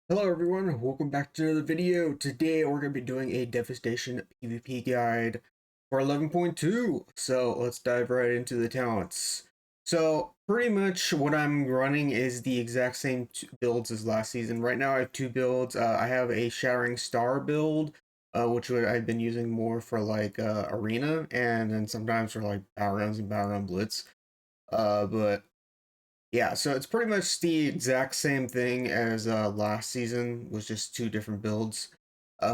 Hello everyone, welcome back to another video. Today we're going to be doing a Devastation PvP guide for 11.2. So let's dive right into the talents. So pretty much what I'm running is the exact same builds as last season. Right now I have two builds. I have a Shattering Star build, which I've been using more for like Arena, and then sometimes for like Battlegrounds and Battleground Blitz. But yeah, so it's pretty much the exact same thing as last season, was just two different builds.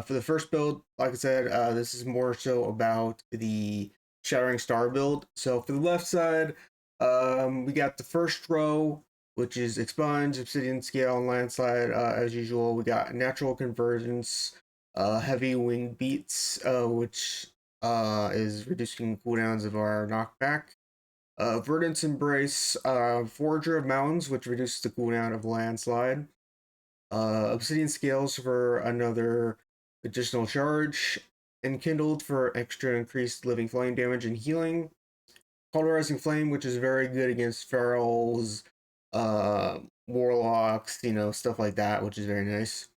For the first build, like I said, this is more so about the Shattering Star build. So for the left side, we got the first row, which is Expunge, Obsidian Scale, and Landslide. As usual, we got Natural Convergence, Heavy Wing Beats, which is reducing cooldowns of our knockback. Verdant's Embrace, Forager of Mountains, which reduces the cooldown of Landslide. Obsidian Scales for another additional charge. Enkindled for extra increased living flame damage and healing. Pulverizing Flame, which is very good against ferals, warlocks, stuff like that, which is very nice.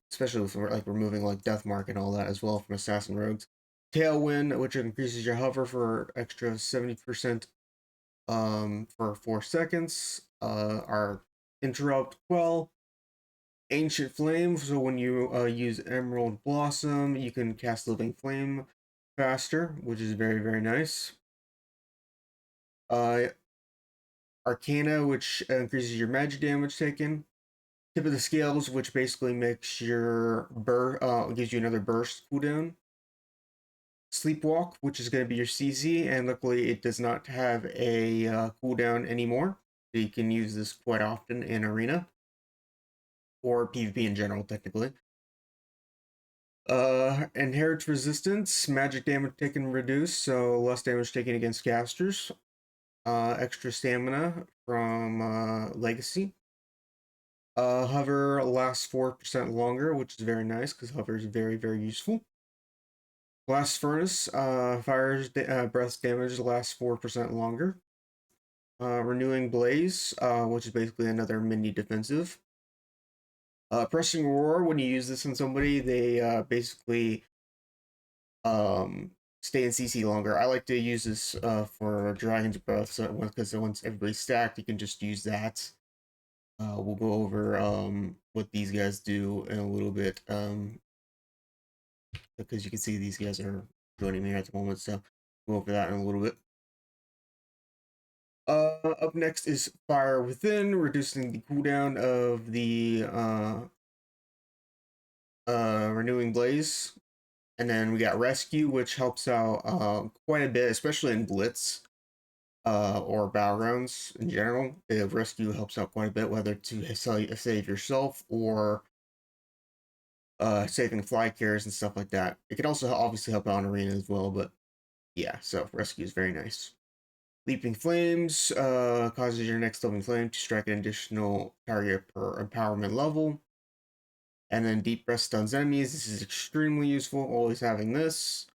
Especially with like removing like Deathmark and all that as well from Assassin Rogues. Tailwind, which increases your hover for extra 70% for 4 seconds. Our interrupt quell, ancient flame. So when you use Emerald Blossom, you can cast Living Flame faster, which is very nice. Uh, Arcana, which increases your magic damage taken. Tip of the Scales, which basically makes your gives you another burst cooldown. Sleepwalk, which is going to be your CZ, and luckily it does not have a cooldown anymore. So you can use this quite often in Arena, or PvP in general, technically. Inherits Resistance, magic damage taken reduced, so less damage taken against casters. Extra Stamina from Legacy. Hover lasts 4% longer, which is very nice, because Hover is very useful. Blast Furnace, fire's breath damage lasts 4% longer. Renewing Blaze, which is basically another mini defensive. Pressing Roar, when you use this on somebody, they basically stay in CC longer. I like to use this for Dragon's Breath, so because once everybody's stacked, you can just use that. We'll go over what these guys do in a little bit, because you can see these guys are joining me at the moment, so we'll go over that in a little bit. Up next is Fire Within, reducing the cooldown of the Renewing Blaze. And then we got Rescue, which helps out quite a bit, especially in Blitz or Battlegrounds in general. Rescue helps out quite a bit, whether to save yourself or saving fly carriers and stuff like that. It can also obviously help out in Arena as well, but yeah, so Rescue is very nice. Leaping Flames causes your next Leaping Flame to strike an additional target per empowerment level. And then Deep Breath stuns enemies. This is extremely useful, always having this.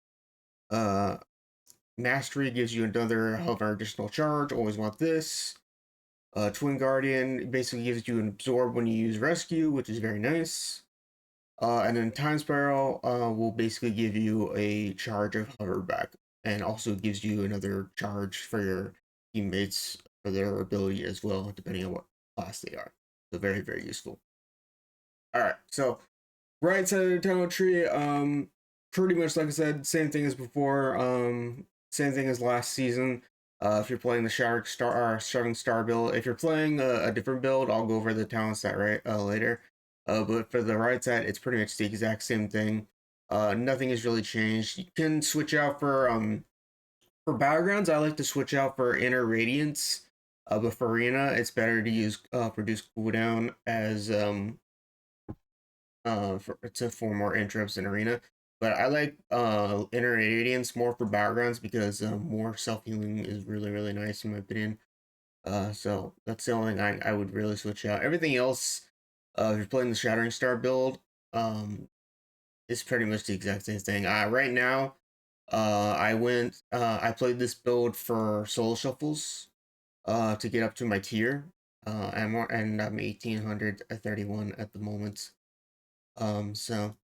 Mastery gives you another hover additional charge, always want this. Twin Guardian basically gives you an absorb when you use Rescue, which is very nice. And then Time Spiral will basically give you a charge of hover back, and also gives you another charge for your teammates for their ability as well, depending on what class they are. So very useful. Alright, so right side of the talent tree, pretty much like I said, same thing as before, same thing as last season. If you're playing the Shouting Star build, if you're playing a different build, I'll go over the talent set later. But for the right side, it's pretty much the exact same thing. Nothing has really changed. You can switch out for Battlegrounds. I like to switch out for Inner Radiance. But for Arena, it's better to use Produce Cooldown as for more interrupts in Arena. But I like Inner Radiance more for Battlegrounds because more self healing is really nice in my opinion. So that's the only thing I would really switch out. Everything else, if you're playing the Shattering Star build, it's pretty much the exact same thing. Right now, I played this build for Soul Shuffles to get up to my tier. and I'm 1831 at the moment. So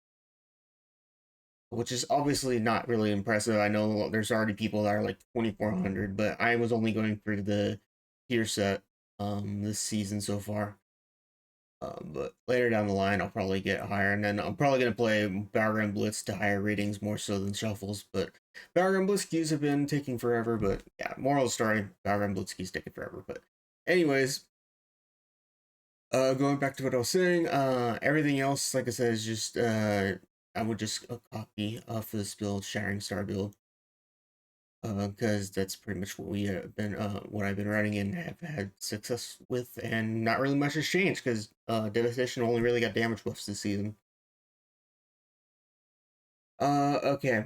which is obviously not really impressive. I know there's already people that are like 2400, but I was only going for the tier set this season so far. But later down the line, I'll probably get higher, and then I'm probably gonna play Battleground Blitz to higher ratings more so than shuffles. But Battleground Blitz keys have been taking forever. But yeah, moral of the story: Battleground Blitz keys taking forever. But anyways, going back to what I was saying, everything else, like I said, is just I would just copy for this build, Shattering Star build, because that's pretty much what we have been, what I've been running and have had success with, and not really much has changed because Devastation only really got damage buffs this season. Okay,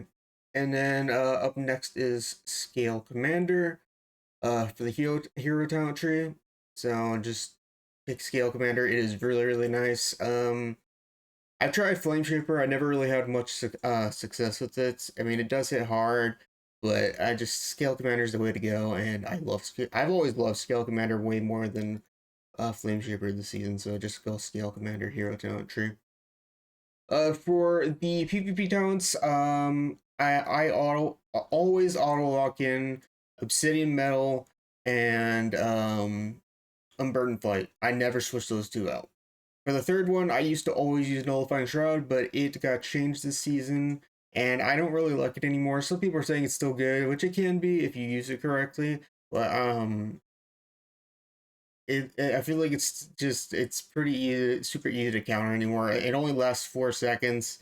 and then up next is Scale Commander, for the hero talent tree. So just pick Scale Commander. It is really nice. I've tried Flame Shaper. I never really had much success with it. I mean, it does hit hard, but I just Scale Commander is the way to go, and I've always loved Scale Commander way more than Flame Shaper this season. So just go Scale Commander Hero Talent Tree. For the PvP talents, I always auto lock in Obsidian Metal and Unburdened Flight. I never switch those two out. For the third one, I used to always use Nullifying Shroud, but it got changed this season, and I don't really like it anymore. Some people are saying it's still good, which it can be if you use it correctly, but I feel like it's pretty easy, super easy to counter anymore. It only lasts 4 seconds,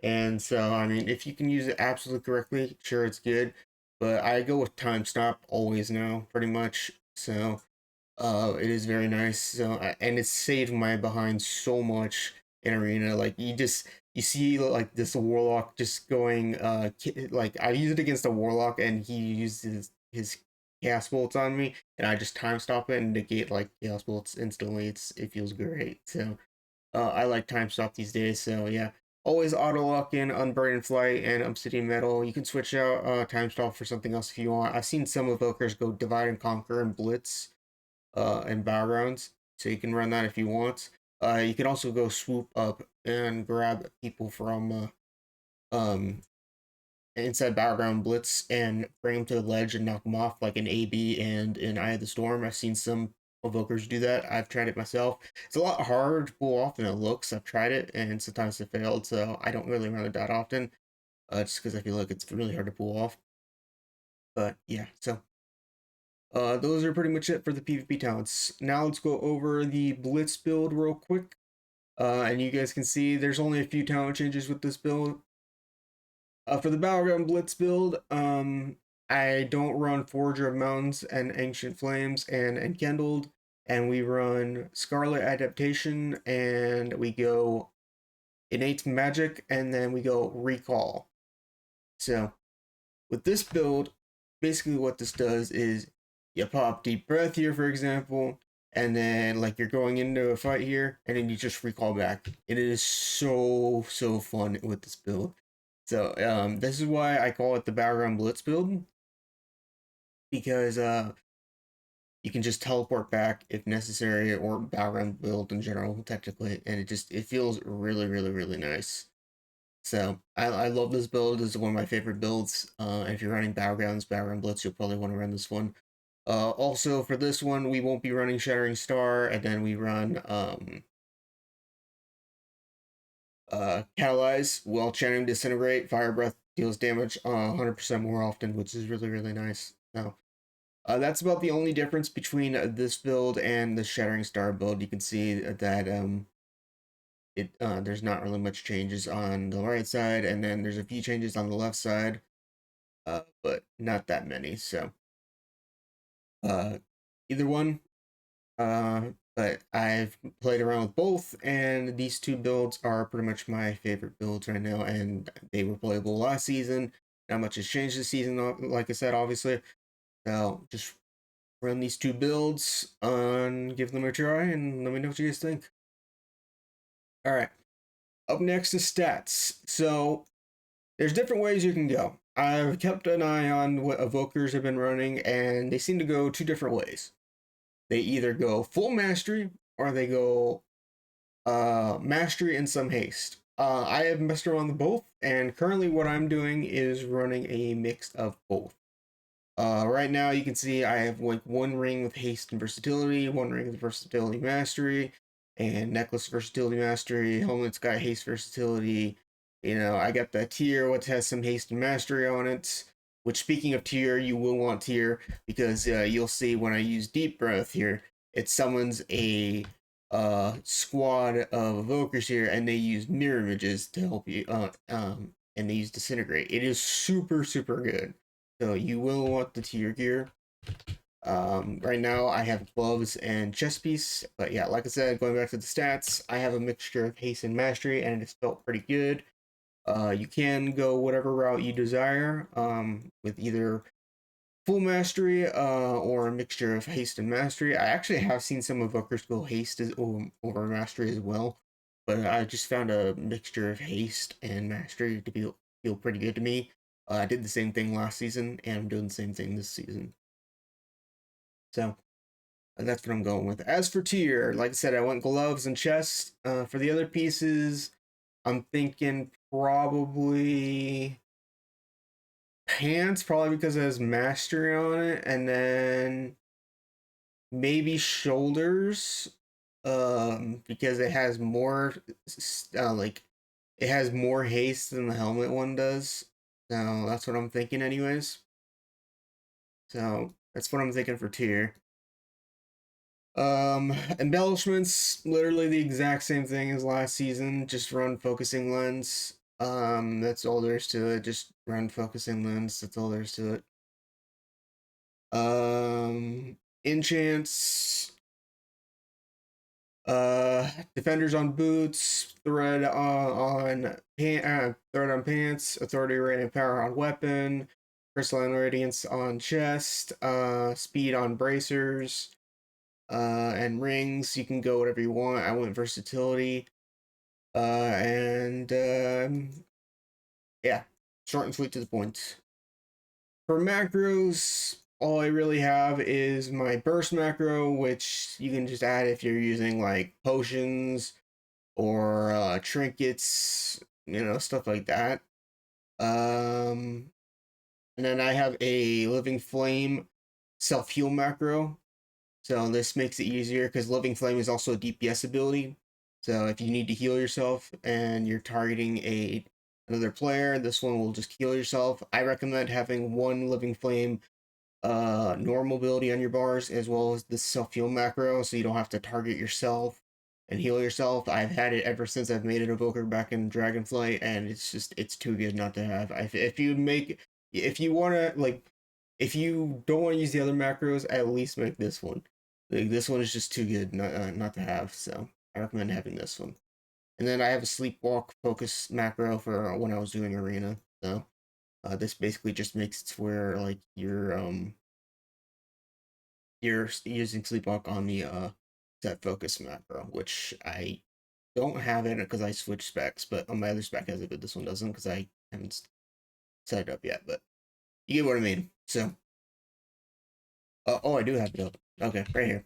and so I mean, if you can use it absolutely correctly, sure it's good. But I go with Time Stop always now, pretty much. So it is very nice. So and it's saved my behind so much in arena. Like you see like this warlock just going like I use it against a warlock and he uses his chaos bolts on me and I just time stop it and negate like chaos bolts instantly. It feels great. So I like time stop these days. So yeah. Always auto lock in Unburdened Flight and Obsidian Metal. You can switch out time stop for something else if you want. I've seen some evokers go Divide and Conquer and Blitz and Battlegrounds, so you can run that if you want. You can also go swoop up and grab people from inside Battleground Blitz and bring them to the ledge and knock them off like an AB and an Eye of the Storm. I've seen some evokers do that. I've tried it myself. It's a lot harder to pull off than it looks. I've tried it and sometimes it failed, so I don't really run it that often. Just because I feel like it's really hard to pull off. But yeah, so those are pretty much it for the PvP talents. Now let's go over the Blitz build real quick. And you guys can see there's only a few talent changes with this build. For the Battleground Blitz build, I don't run Forger of Mountains and Ancient Flames and Enkindled, and we run Scarlet Adaptation, and we go Innate Magic, and then we go Recall. So with this build, basically what this does is you pop Deep Breath here, for example, and then like you're going into a fight here, and then you just recall back. It is so fun with this build. So this is why I call it the Battleground Blitz build, because you can just teleport back if necessary, or Battleground build in general, technically, and it feels really nice. So I love this build. This is one of my favorite builds. If you're running Battleground Blitz, you'll probably want to run this one. Also for this one, we won't be running Shattering Star, and then we run Catalyze. While channeling Disintegrate, Fire Breath deals damage 100% more often, which is really nice. So that's about the only difference between this build and the Shattering Star build. You can see that there's not really much changes on the right side, and then there's a few changes on the left side, but not that many. So either one, but I've played around with both, and these two builds are pretty much my favorite builds right now, and they were playable last season. Not much has changed this season, like I said, obviously. So just run these two builds and give them a try, and let me know what you guys think. All right. Up next is stats. So there's different ways you can go. I've kept an eye on what evokers have been running, and they seem to go two different ways. they either go full mastery or they go mastery and some haste. I have messed around with both, and currently what I'm doing is running a mix of both. Right now you can see I have like one ring with haste and versatility, one ring with versatility mastery, and necklace versatility mastery, helmet's got haste versatility. You know, I got the tier which has some haste and mastery on it. Which, speaking of tier, you will want tier because you'll see when I use deep breath here, it summons a squad of evokers here, and they use mirror images to help you. And they use disintegrate. It is super good. So you will want the tier gear. Right now I have gloves and chest piece, but yeah, like I said, going back to the stats, I have a mixture of haste and mastery, and it's felt pretty good. You can go whatever route you desire, with either full mastery, or a mixture of haste and mastery. I actually have seen some evokers go haste over mastery as well, but I just found a mixture of haste and mastery to feel pretty good to me. I did the same thing last season, and I'm doing the same thing this season. So that's what I'm going with. As for tier, like I said, I went gloves and chest. For the other pieces, I'm thinking probably pants, probably because it has mastery on it, and then maybe shoulders, because it has more, like, it has more haste than the helmet one does. So that's what I'm thinking, anyways. So that's what I'm thinking for tier. Embellishments, literally the exact same thing as last season. Just run focusing lens. That's all there is to it. Just run focusing lens. That's all there is to it. Enchants. Defenders on boots. Thread on pants. Authority rating power on weapon. Crystalline radiance on chest. Speed on bracers. And rings. You can go whatever you want. I went versatility. And yeah, short and sweet to the point. For macros, all I really have is my burst macro, which you can just add if you're using like potions or trinkets, you know, stuff like that. And then I have a living flame self heal macro. So this makes it easier because living flame is also a DPS ability. So if you need to heal yourself and you're targeting another player, this one will just heal yourself. I recommend having one living flame normal ability on your bars as well as the self heal macro, so you don't have to target yourself and heal yourself. I've had it ever since I've made it evoker back in Dragonflight, and it's too good not to have. If you want to, like, if you don't want to use the other macros, at least make this one. Like, this one is just too good not to have, so I recommend having this one. And then I have a sleepwalk focus macro for when I was doing arena. So this basically just makes it where like you're using sleepwalk on the set focus macro, which I don't have in it because I switched specs, but on my other spec has it, but this one doesn't because I haven't set it up yet. But you get what I mean. So, oh, I do have it up. Okay, right here.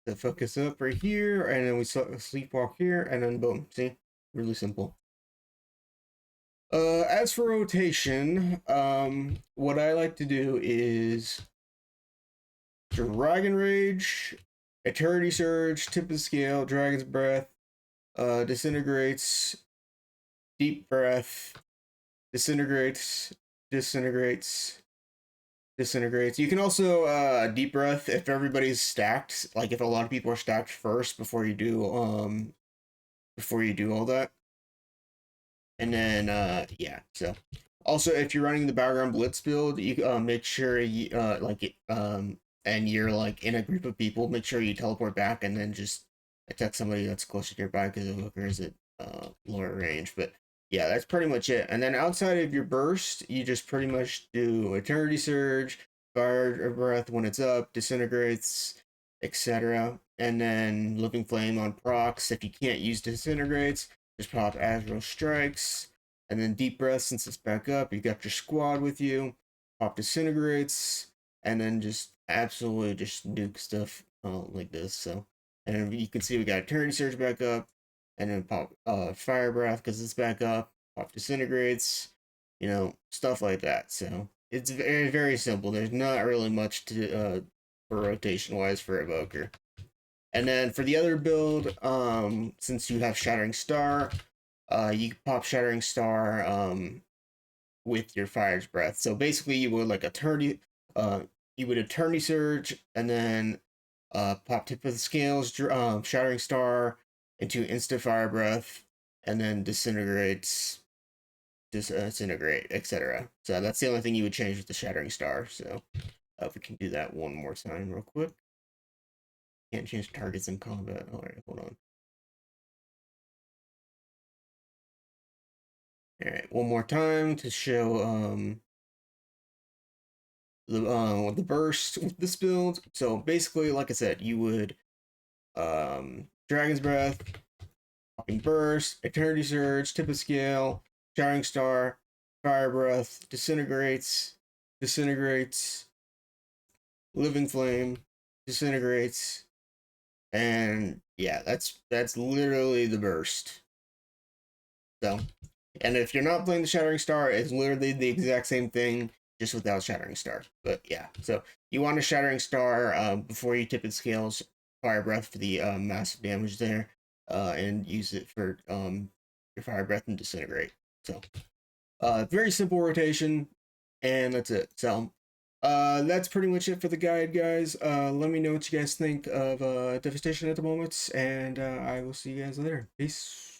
The focus up right here, and then we sleepwalk here, and then boom. See, really simple. As for rotation, what I like to do is Dragon Rage, Eternity Surge, Tip of the Scale, Dragon's Breath, Disintegrates, Deep Breath, Disintegrates, Disintegrates, Disintegrates. You can also Deep Breath if everybody's stacked, like if a lot of people are stacked first before you do all that. And then yeah, so also if you're running the Battleground Blitz build, you make sure you and you're like in a group of people, make sure you teleport back and then just attack somebody that's closer nearby because the hooker is at lower range. But yeah, that's pretty much it. And then outside of your burst, you just pretty much do Eternity Surge, Fire Breath when it's up, Disintegrates, etc. And then Living Flame on procs. If you can't use Disintegrates, just pop Azrael Strikes. And then Deep Breath, since it's back up, you got your squad with you. Pop Disintegrates. and then just absolutely just nuke stuff like this. So, and then you can see we got Eternity Surge back up, and then pop Fire Breath because it's back up, pop Disintegrates, you know, stuff like that. So it's very, very simple. There's not really much to for rotation wise for Evoker. And then for the other build, since you have Shattering Star, you can pop Shattering Star with your Fire's Breath. So basically, you would like you would Eternity Surge, and then pop Tip of the Scales, Shattering Star into Instant Fire Breath, and then disintegrate, etc. So that's the only thing you would change with the Shattering Star. So if we can do that one more time, real quick. Can't change targets in combat. All right, hold on. All right, one more time to show the burst with this build. So basically, like I said, you would Dragon's Breath, Popping Burst, Eternity Surge, Tip of Scale, Shattering Star, Fire Breath, Disintegrates, Living Flame, Disintegrates, and yeah, that's literally the burst. So, and if you're not playing the Shattering Star, it's literally the exact same thing, just without Shattering Star. But yeah, so you want a Shattering Star before you tip its scales, Fire Breath for the massive damage there, and use it for your Fire Breath and Disintegrate. So, very simple rotation, and that's it. So, that's pretty much it for the guide, guys. Let me know what you guys think of Devastation at the moment, and I will see you guys later. Peace.